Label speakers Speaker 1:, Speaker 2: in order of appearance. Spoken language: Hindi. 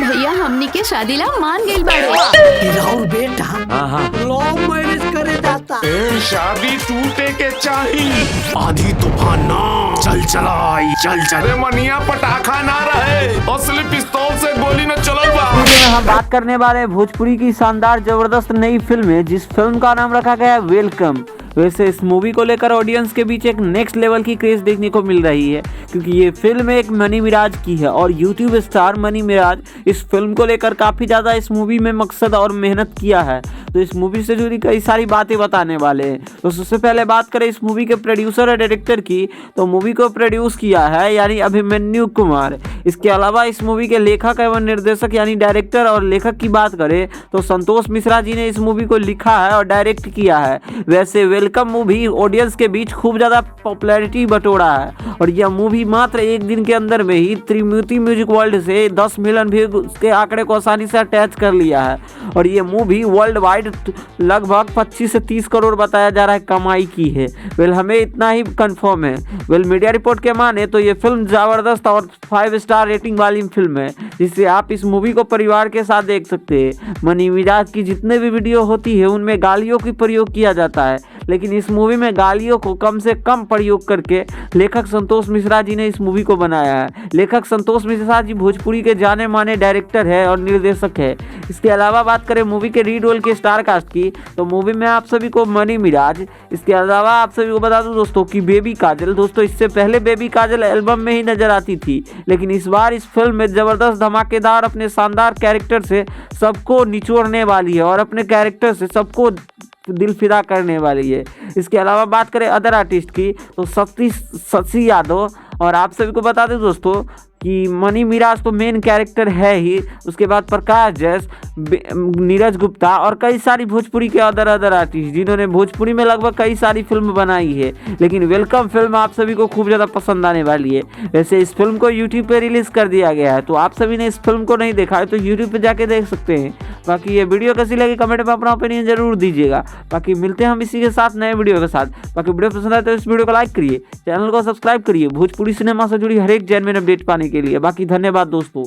Speaker 1: भैया हमनी के शादी ला मान गइल बाड़े।
Speaker 2: राउर बेटा लव मैरिज करे जाता।
Speaker 3: शादी टूटे के चाही, आधी तूफान ना चल चलाई चल चल मनिया पटाखा ना रहे, असली पिस्तौल से गोली न चलल बा।
Speaker 4: हम बात करने वाले हैं भोजपुरी की शानदार जबरदस्त नई फिल्म है, जिस फिल्म का नाम रखा गया है वेलकम। वैसे इस मूवी को लेकर ऑडियंस के बीच एक नेक्स्ट लेवल की क्रेज देखने को मिल रही है, क्योंकि ये फिल्म एक मनी मिराज की है और यूट्यूब स्टार मनी मिराज इस फिल्म को लेकर काफ़ी ज़्यादा इस मूवी में मकसद और मेहनत किया है। तो इस मूवी से जुड़ी कई सारी बातें बताने वाले हैं। तो सबसे पहले बात करें इस मूवी के प्रोड्यूसर और डायरेक्टर की, तो मूवी को प्रोड्यूस किया है यानी अभिमन्यु कुमार। इसके अलावा इस मूवी के लेखक एवं निर्देशक यानी डायरेक्टर और लेखक की बात करें तो संतोष मिश्रा जी ने इस मूवी को लिखा है और डायरेक्ट किया है। वैसे वेलकम मूवी ऑडियंस के बीच खूब ज़्यादा पॉपुलैरिटी बटोरा है और यह मूवी मात्र एक दिन के अंदर में ही त्रिमूर्ति म्यूजिक वर्ल्ड से 10 मिलियन व्यूज के आंकड़े को आसानी से अटैच कर लिया है और ये मूवी वर्ल्ड वाइड लगभग 25 से 30 करोड़ बताया जा रहा है कमाई की है। वेल हमें इतना ही कंफर्म है। वेल मीडिया रिपोर्ट के माने तो ये फिल्म ज़बरदस्त और 5 स्टार रेटिंग वाली फिल्म है, जिससे आप इस मूवी को परिवार के साथ देख सकते हैं। मनी मिराज की जितने भी वीडियो होती है उनमें गालियों की प्रयोग किया जाता है, लेकिन इस मूवी में गालियों को कम से कम प्रयोग करके लेखक संतोष मिश्रा जी ने इस मूवी को बनाया है। लेखक संतोष मिश्रा जी भोजपुरी के जाने माने डायरेक्टर है और निर्देशक है। इसके अलावा बात करें मूवी के लीड रोल के स्टार कास्ट की, तो मूवी में आप सभी को मनी मिराज, इसके अलावा आप सभी को बता दूं दोस्तों कि बेबी काजल। दोस्तों इससे पहले बेबी काजल एल्बम में ही नजर आती थी, लेकिन इस बार इस फिल्म में जबरदस्त धमाकेदार अपने शानदार कैरेक्टर से सबको निचोड़ने वाली है और अपने कैरेक्टर से सबको दिल फिदा करने वाली है। इसके अलावा बात करें अदर आर्टिस्ट की, तो शशि यादव, और आप सभी को बता दें दोस्तों कि मनी मिराज तो मेन कैरेक्टर है ही, उसके बाद प्रकाश जैस, नीरज गुप्ता और कई सारी भोजपुरी के अदर आर्टिस्ट जिन्होंने भोजपुरी में लगभग कई सारी फिल्म बनाई है। लेकिन वेलकम फिल्म आप सभी को खूब ज़्यादा पसंद आने वाली है। वैसे इस फिल्म को यूट्यूब पे रिलीज़ कर दिया गया है, तो आप सभी ने इस फिल्म को नहीं देखा है तो यूट्यूब पे जाके देख सकते हैं। बाकी ये वीडियो कैसी लगी कमेंट में अपना ओपिनियन जरूर दीजिएगा। बाकी मिलते हैं हम इसी के साथ नए वीडियो के साथ। बाकी वीडियो पसंद आए तो इस वीडियो को लाइक करिए, चैनल को सब्सक्राइब करिए भोजपुरी सिनेमा से जुड़ी हर एक जेन्युइन अपडेट पाने के लिए। बाकी धन्यवाद दोस्तों।